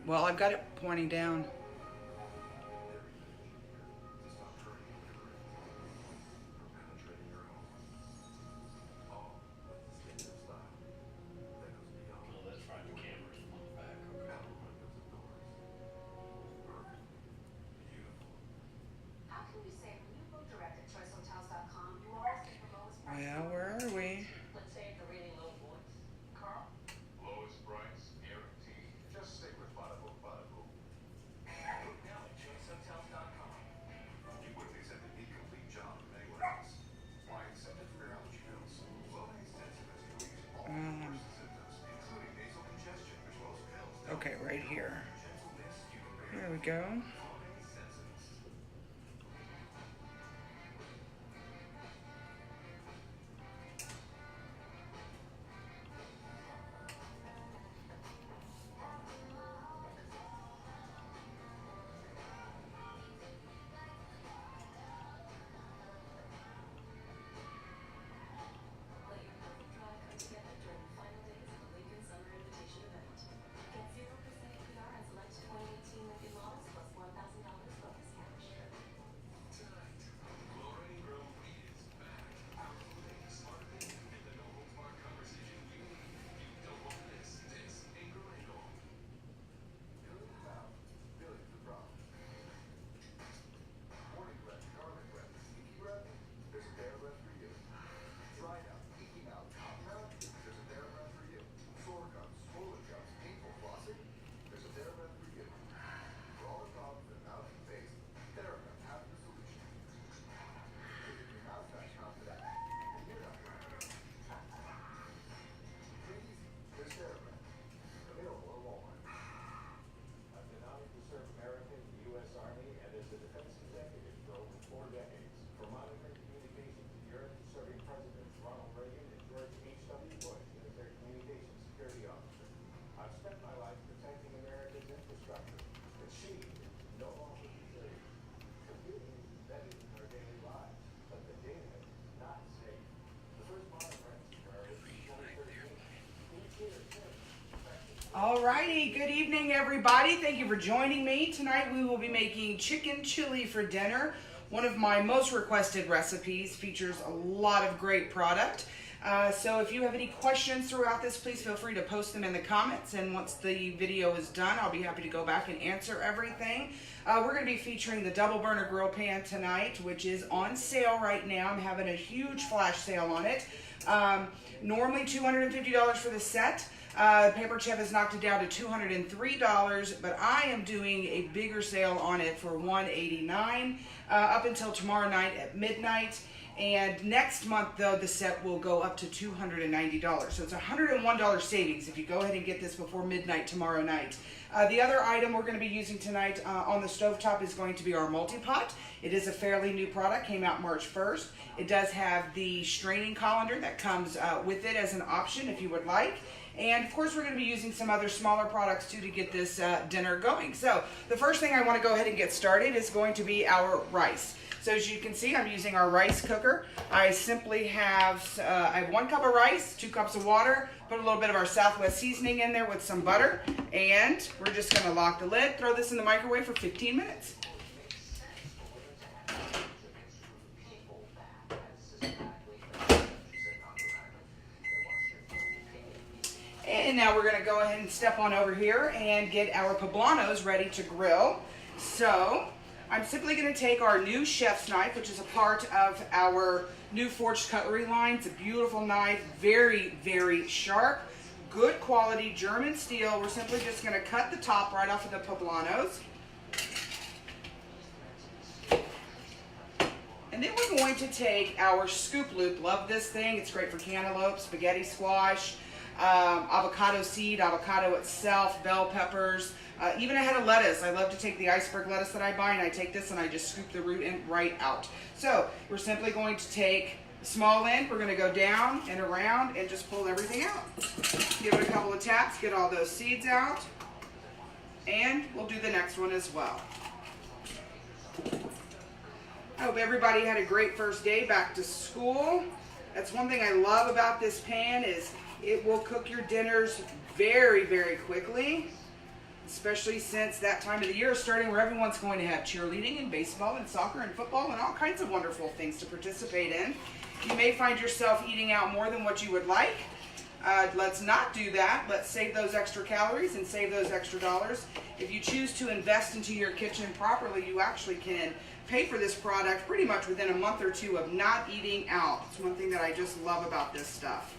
Well, I've got it pointing down. Well, where are we? Um, okay, right here. There we go. Alrighty, good evening everybody. Thank you for joining me. Tonight we will be making chicken chili for dinner. One of my most requested recipes, features a lot of great product. So if you have any questions throughout this, please feel free to post them in the comments, and once the video is done, I'll be happy to go back and answer everything. We're going to be featuring the double burner grill pan tonight, which is on sale right now. I'm having a huge flash sale on it. Normally $250 for the set. Paper Chef has knocked it down to $203, but I am doing a bigger sale on it for $189 up until tomorrow night at midnight. And next month, though, the set will go up to $290. So it's $101 savings if you go ahead and get this before midnight tomorrow night. The other item we're going to be using tonight on the stovetop is going to be our multi-pot. It is a fairly new product, came out March 1st. It does have the straining colander that comes with it as an option if you would like. And of course, we're going to be using some other smaller products too to get this dinner going. So the first thing I want to go ahead and get started is going to be our rice. So as you can see, I'm using our rice cooker. I simply have, I have 1 cup of rice, 2 cups of water, put a little bit of our Southwest seasoning in there with some butter, and we're just going to lock the lid, throw this in the microwave for 15 minutes. And now we're going to go ahead and step on over here and get our poblanos ready to grill. So I'm simply going to take our new chef's knife, which is a part of our new forged cutlery line. It's a beautiful knife, very, very sharp, good quality German steel. We're simply just going to cut the top right off of the poblanos. And then we're going to take our scoop loop. Love this thing. It's great for cantaloupe, spaghetti squash, avocado seed, avocado itself, bell peppers. Even a head of lettuce. I love to take the iceberg lettuce that I buy, and I take this and I just scoop the root in right out. So we're simply going to take the small end, we're going to go down and around and just pull everything out. Give it a couple of taps, get all those seeds out, and we'll do the next one as well. I hope everybody had a great first day back to school. That's one thing I love about this pan is it will cook your dinners very, very quickly. especially since that time of the year is starting where everyone's going to have cheerleading and baseball and soccer and football and all kinds of wonderful things to participate in. You may find yourself eating out more than what you would like. Let's not do that. Let's save those extra calories and save those extra dollars. If you choose to invest into your kitchen properly, you actually can pay for this product pretty much within a month or two of not eating out. It's one thing that I just love about this stuff.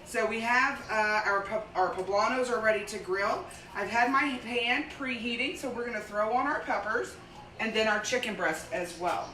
So we have our poblanos are ready to grill. I've had my pan preheating, so we're going to throw on our peppers and then our chicken breast as well.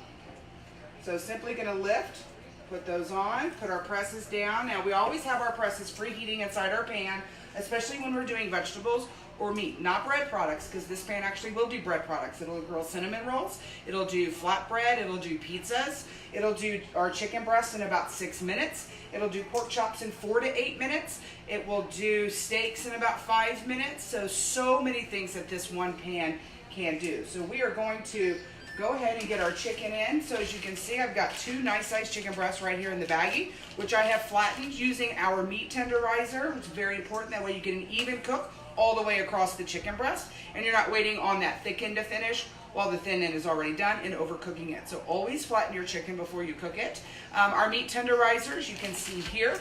So simply going to lift, put those on, put our presses down. Now we always have our presses preheating inside our pan, especially when we're doing vegetables or meat, not bread products, because this pan actually will do bread products. It'll grill cinnamon rolls, it'll do flatbread, it'll do pizzas, it'll do our chicken breast in about 6 minutes, it'll do pork chops in 4 to 8 minutes, it will do steaks in about 5 minutes, so many things that this one pan can do. So we are going to go ahead and get our chicken in. So as you can see, I've got 2 nice sized chicken breasts right here in the baggie, which I have flattened using our meat tenderizer, which is very important. That way you get an even cook all the way across the chicken breast, and you're not waiting on that thick end to finish while the thin end is already done and overcooking it. So always flatten your chicken before you cook it. Our meat tenderizers, you can see here,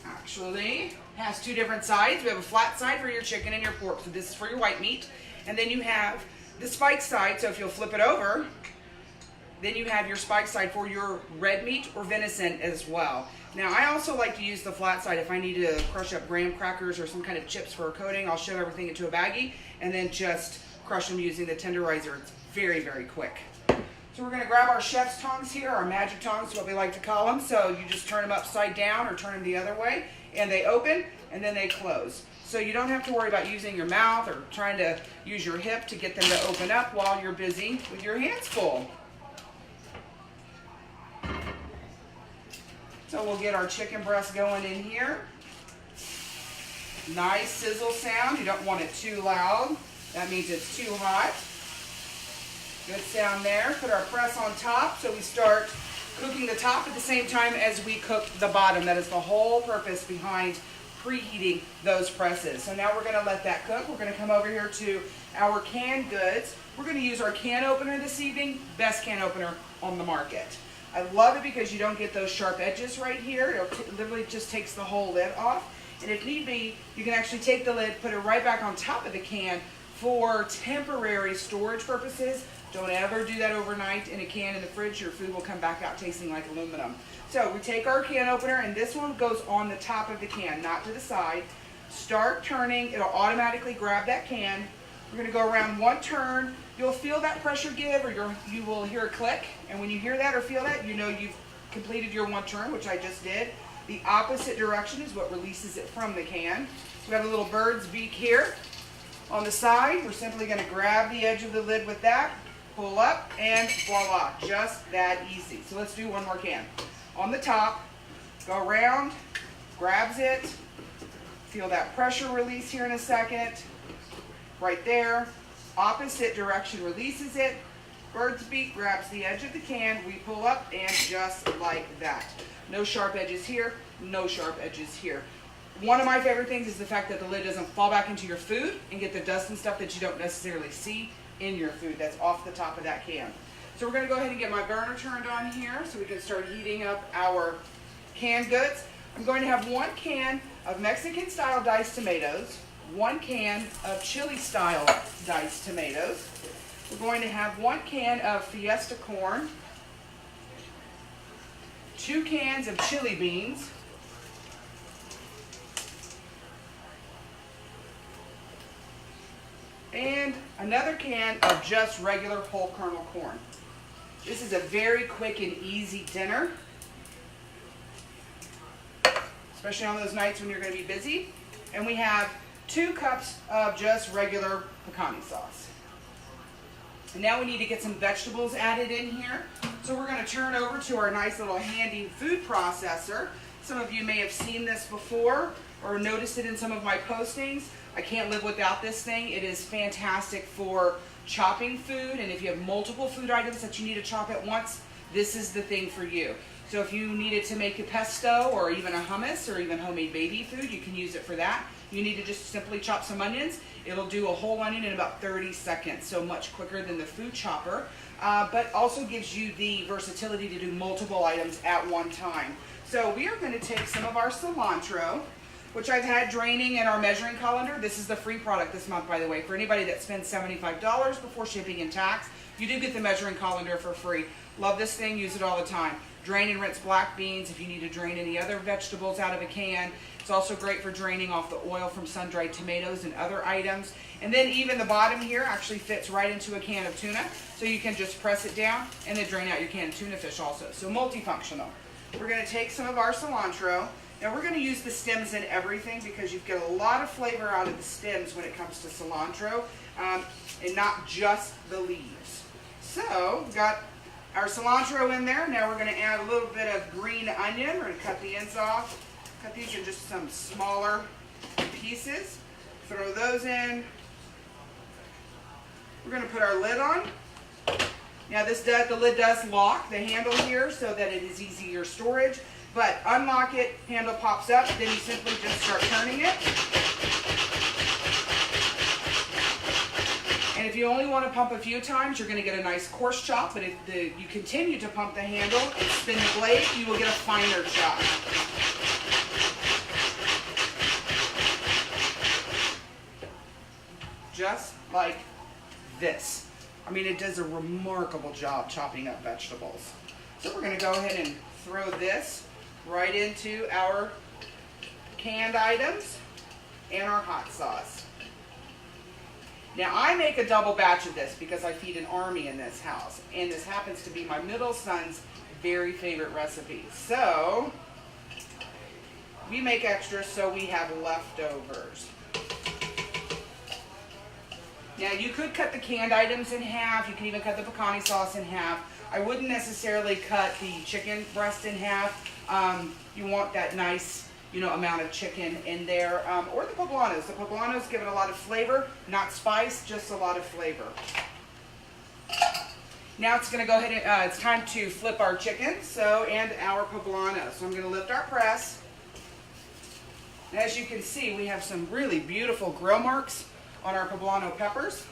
actually has 2 different sides. We have a flat side for your chicken and your pork, so this is for your white meat, and then you have the spike side. So if you'll flip it over, then you have your spike side for your red meat or venison as well. Now I also like to use the flat side if I need to crush up graham crackers or some kind of chips for a coating. I'll shove everything into a baggie and then just crush them using the tenderizer. It's very, very quick. So we're going to grab our chef's tongs here, our magic tongs is what we like to call them. So you just turn them upside down or turn them the other way, and they open and then they close. So you don't have to worry about using your mouth or trying to use your hip to get them to open up while you're busy with your hands full. So we'll get our chicken breast going in here. Nice sizzle sound. You don't want it too loud. That means it's too hot. Good sound there. Put our press on top so we start cooking the top at the same time as we cook the bottom. That is the whole purpose behind preheating those presses. So now we're going to let that cook. We're going to come over here to our canned goods. We're going to use our can opener this evening. Best can opener on the market. I love it because you don't get those sharp edges right here. It literally just takes the whole lid off. And if need be, you can actually take the lid, put it right back on top of the can for temporary storage purposes. Don't ever do that overnight in a can in the fridge. Your food will come back out tasting like aluminum. So we take our can opener, and this one goes on the top of the can, not to the side. Start turning. It'll automatically grab that can. We're going to go around 1 turn. You'll feel that pressure give, or you will hear a click. And when you hear that or feel that, you know you've completed your 1 turn, which I just did. The opposite direction is what releases it from the can. So we have a little bird's beak here on the side. We're simply going to grab the edge of the lid with that, pull up, and voila, just that easy. So let's do 1 more can. On the top, go around, grabs it, feel that pressure release here in a second, right there. Opposite direction releases it. Bird's beak grabs the edge of the can. We pull up, and just like that. No sharp edges here, no sharp edges here. One of my favorite things is the fact that the lid doesn't fall back into your food and get the dust and stuff that you don't necessarily see in your food. That's off the top of that can. So we're going to go ahead and get my burner turned on here so we can start heating up our canned goods. I'm going to have 1 can of Mexican style diced tomatoes, 1 can of chili style diced tomatoes. We're going to have 1 can of Fiesta corn, 2 cans of chili beans, and another can of just regular whole kernel corn. This is a very quick and easy dinner, especially on those nights when you're going to be busy. And we have 2 cups of just regular pecani sauce. And now we need to get some vegetables added in here. So we're going to turn over to our nice little handy food processor. Some of you may have seen this before or noticed it in some of my postings. I can't live without this thing. It is fantastic for chopping food, and if you have multiple food items that you need to chop at once, this is the thing for you. So if you needed to make a pesto or even a hummus or even homemade baby food, you can use it for that. You need to just simply chop some onions It'll do a whole onion in about 30 seconds, so much quicker than the food chopper, but also gives you the versatility to do multiple items at one time. So we are going to take some of our cilantro, which I've had draining in our measuring colander. This is the free product this month, by the way. For anybody that spends $75 before shipping and tax, you do get the measuring colander for free. Love this thing, use it all the time. Drain and rinse black beans if you need to drain any other vegetables out of a can. It's also great for draining off the oil from sun-dried tomatoes and other items. And then even the bottom here actually fits right into a can of tuna. So you can just press it down and then drain out your can of tuna fish also. So multifunctional. We're going to take some of our cilantro. Now we're going to use the stems in everything because you get a lot of flavor out of the stems when it comes to cilantro, and not just the leaves. So we've got our cilantro in there. Now we're going to add a little bit of green onion. We're going to cut the ends off. Cut these in just some smaller pieces. Throw those in. We're going to put our lid on. Now the lid does lock the handle here so that it is easier storage. But unlock it, handle pops up, then you simply just start turning it. And if you only want to pump a few times, you're going to get a nice coarse chop. But if you continue to pump the handle and spin the blade, you will get a finer chop. Just like this. I mean, it does a remarkable job chopping up vegetables. So we're going to go ahead and throw this right into our canned items and our hot sauce. Now I make a double batch of this because I feed an army in this house, and this happens to be my middle son's very favorite recipe. So we make extras so we have leftovers. Now you could cut the canned items in half. You can even cut the pecani sauce in half. I wouldn't necessarily cut the chicken breast in half. You want that nice, amount of chicken in there, or the poblanos. The poblanos give it a lot of flavor, not spice, just a lot of flavor. Now it's going to go ahead and it's time to flip our chicken, and our poblano. So I'm going to lift our press. And as you can see, we have some really beautiful grill marks on our poblano peppers.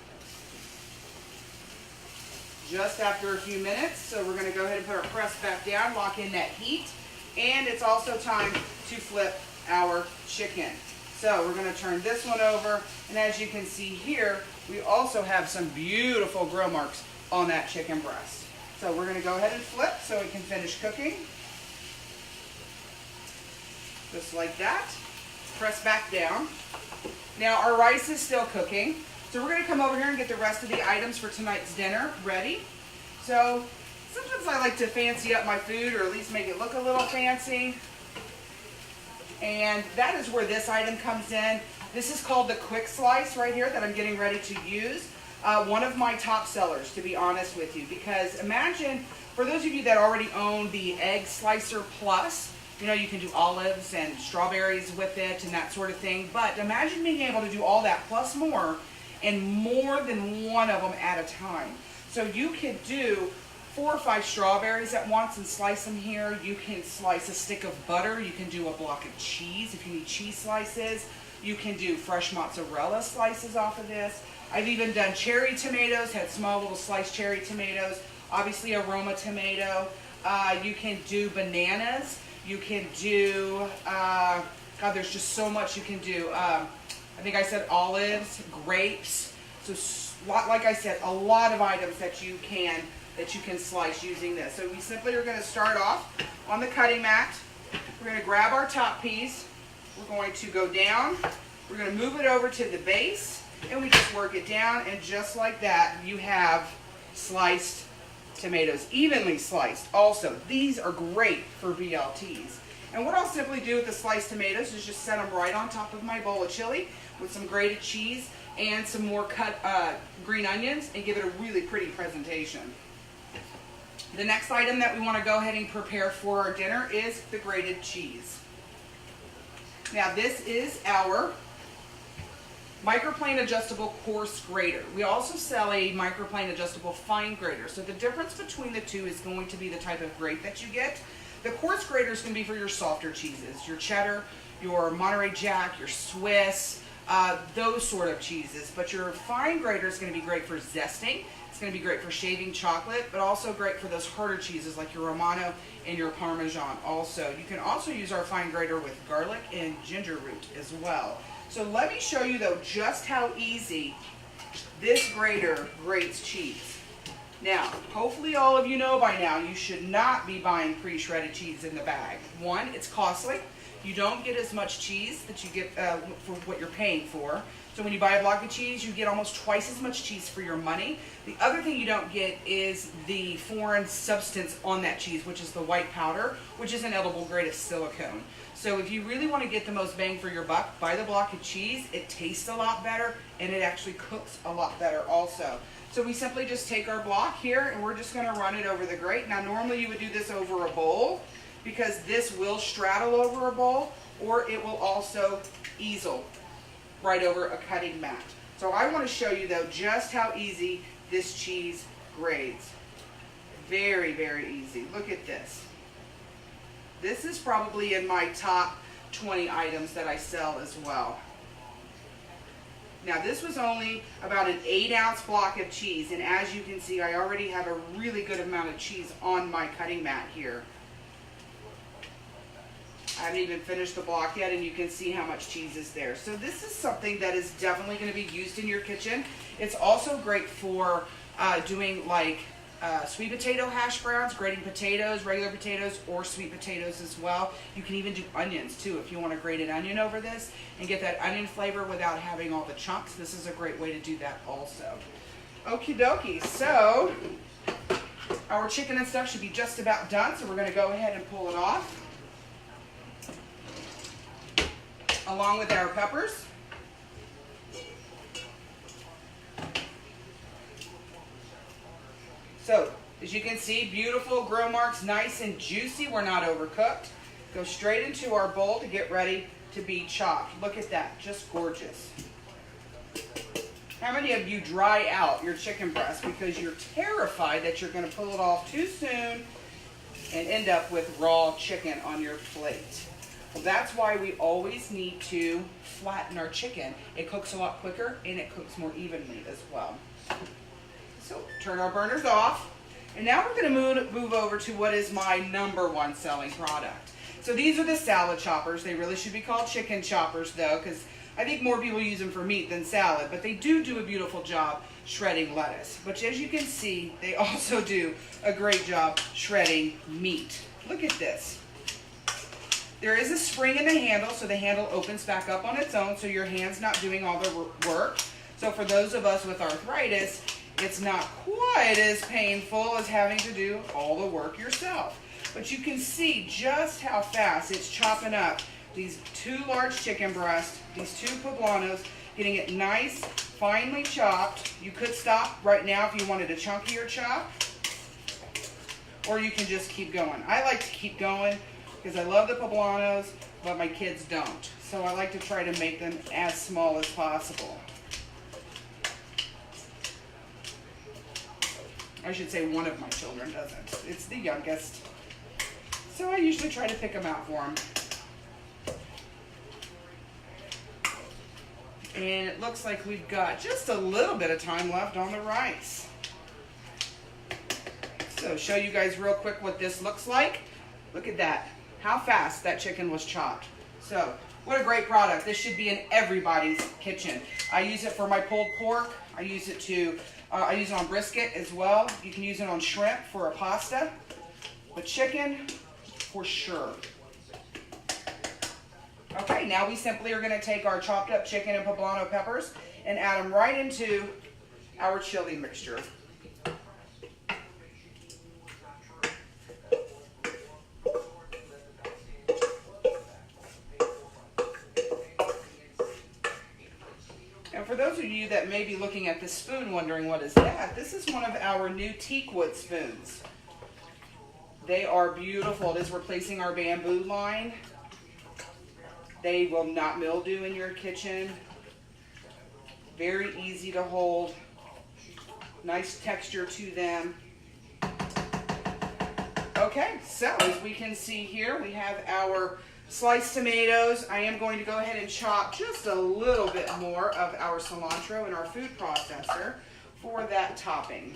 Just after a few minutes, so we're going to go ahead and put our press back down, lock in that heat, and it's also time to flip our chicken. So we're going to turn this one over, and as you can see here, we also have some beautiful grill marks on that chicken breast. So we're going to go ahead and flip so it can finish cooking. Just like that. Press back down. Now our rice is still cooking, so we're going to come over here and get the rest of the items for tonight's dinner ready. So sometimes I like to fancy up my food, or at least make it look a little fancy. And that is where this item comes in. This is called the quick slice right here that I'm getting ready to use. One of my top sellers, to be honest with you, because imagine, for those of you that already own the Egg Slicer Plus, you can do olives and strawberries with it and that sort of thing. But imagine being able to do all that plus more, and more than one of them at a time. So you could do 4 or 5 strawberries at once and slice them here. You can slice a stick of butter. You can do a block of cheese if you need cheese slices. You can do fresh mozzarella slices off of this. I've even done cherry tomatoes, had small little sliced cherry tomatoes. Obviously a Roma tomato. You can do bananas. You can do, God, there's just so much you can do. I think I said olives, grapes. So like I said, a lot of items that you can slice using this. So we simply are going to start off on the cutting mat. We're going to grab our top piece. We're going to go down. We're going to move it over to the base, and we just work it down, and just like that, you have sliced tomatoes, evenly sliced. Also, these are great for BLTs. And what I'll simply do with the sliced tomatoes is just set them right on top of my bowl of chili with some grated cheese and some more cut green onions, and give it a really pretty presentation. The next item that we want to go ahead and prepare for our dinner is the grated cheese. Now this is our microplane adjustable coarse grater. We also sell a microplane adjustable fine grater. So the difference between the two is going to be the type of grate that you get. The coarse grater is going to be for your softer cheeses, your cheddar, your Monterey Jack, your Swiss, those sort of cheeses. But your fine grater is going to be great for zesting. It's going to be great for shaving chocolate, but also great for those harder cheeses like your Romano and your Parmesan also. You can also use our fine grater with garlic and ginger root as well. So let me show you though just how easy this grater grates cheese. Now, hopefully all of you know by now, you should not be buying pre-shredded cheese in the bag. One, it's costly. You don't get as much cheese that you get for what you're paying for. So when you buy a block of cheese, you get almost twice as much cheese for your money. The other thing you don't get is the foreign substance on that cheese, which is the white powder, which is an edible grade of silicone. So if you really want to get the most bang for your buck, buy the block of cheese. It tastes a lot better, and it actually cooks a lot better also. So we simply just take our block here, and we're just going to run it over the grate. Now normally you would do this over a bowl, because this will straddle over a bowl, or it will also easel right over a cutting mat. So I want to show you though just how easy this cheese grades. Very, very easy. Look at this. This is probably in my top 20 items that I sell as well. Now this was only about an 8-ounce block of cheese, and as you can see, I already have a really good amount of cheese on my cutting mat here. I haven't even finished the block yet, and you can see how much cheese is there. So this is something that is definitely going to be used in your kitchen. It's also great for doing like sweet potato hash browns, grating potatoes, regular potatoes, or sweet potatoes as well. You can even do onions too if you want to grate an onion over this and get that onion flavor without having all the chunks. This is a great way to do that also. Okie dokie, so our chicken and stuff should be just about done, so we're going to go ahead and pull it off, along with our peppers. So, as you can see, beautiful grill marks, nice and juicy. We're not overcooked. Go straight into our bowl to get ready to be chopped. Look at that, just gorgeous. How many of you dry out your chicken breast because you're terrified that you're going to pull it off too soon and end up with raw chicken on your plate? Well, that's why we always need to flatten our chicken. It cooks a lot quicker and it cooks more evenly as well. So turn our burners off. And now we're going to move over to what is my #1 selling product. So these are the salad choppers. They really should be called chicken choppers though, because I think more people use them for meat than salad, but they do a beautiful job shredding lettuce. But as you can see, they also do a great job shredding meat. Look at this. There is a spring in the handle, so the handle opens back up on its own, so your hand's not doing all the work. So for those of us with arthritis, it's not quite as painful as having to do all the work yourself. But you can see just how fast it's chopping up these 2 large chicken breasts, these 2 poblanos, getting it nice, finely chopped. You could stop right now if you wanted a chunkier chop, or you can just keep going. I like to keep going because I love the poblanos, but my kids don't. So I like to try to make them as small as possible. I should say one of my children doesn't. It's the youngest. So I usually try to pick them out for them. And it looks like we've got just a little bit of time left on the rice. So show you guys real quick what this looks like. Look at that. How fast that chicken was chopped. So what a great product. This should be in everybody's kitchen. I use it for my pulled pork. I use it on brisket as well. You can use it on shrimp for a pasta. But chicken, for sure. Okay, now we simply are going to take our chopped up chicken and poblano peppers and add them right into our chili mixture. And for those of you that may be looking at this spoon wondering what is that, this is one of our new teakwood spoons. They are beautiful. It is replacing our bamboo line. They will not mildew in your kitchen. Very easy to hold. Nice texture to them. Okay, so as we can see here, we have our sliced tomatoes. I am going to go ahead and chop just a little bit more of our cilantro in our food processor for that topping.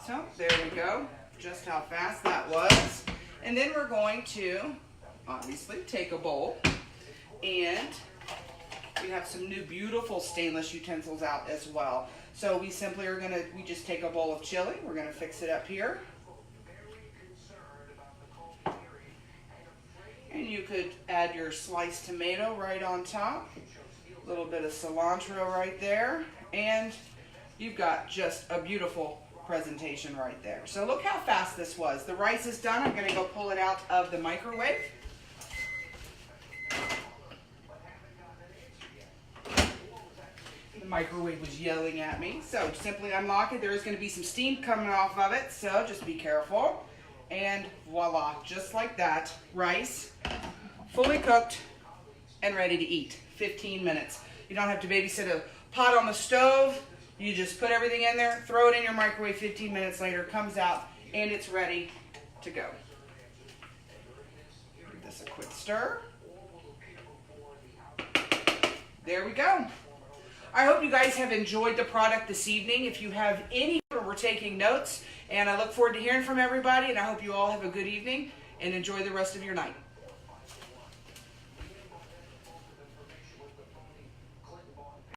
So there we go, just how fast that was. And then we're going to obviously take a bowl, and we have some new beautiful stainless utensils out as well. So we simply are gonna, we just take a bowl of chili, we're gonna fix it up here. And you could add your sliced tomato right on top, a little bit of cilantro right there, and you've got just a beautiful presentation right there. So look how fast this was. The rice is done. I'm going to go pull it out of the microwave. The microwave was yelling at me. So simply unlock it. There is going to be some steam coming off of it, so just be careful. And voila, just like that, rice fully cooked and ready to eat. 15 minutes. You don't have to babysit a pot on the stove. You just put everything in there, throw it in your microwave. 15 minutes later, it comes out, and it's ready to go. Give this a quick stir. There we go. I hope you guys have enjoyed the product this evening. If you have any, we're taking notes, and I look forward to hearing from everybody, and I hope you all have a good evening and enjoy the rest of your night.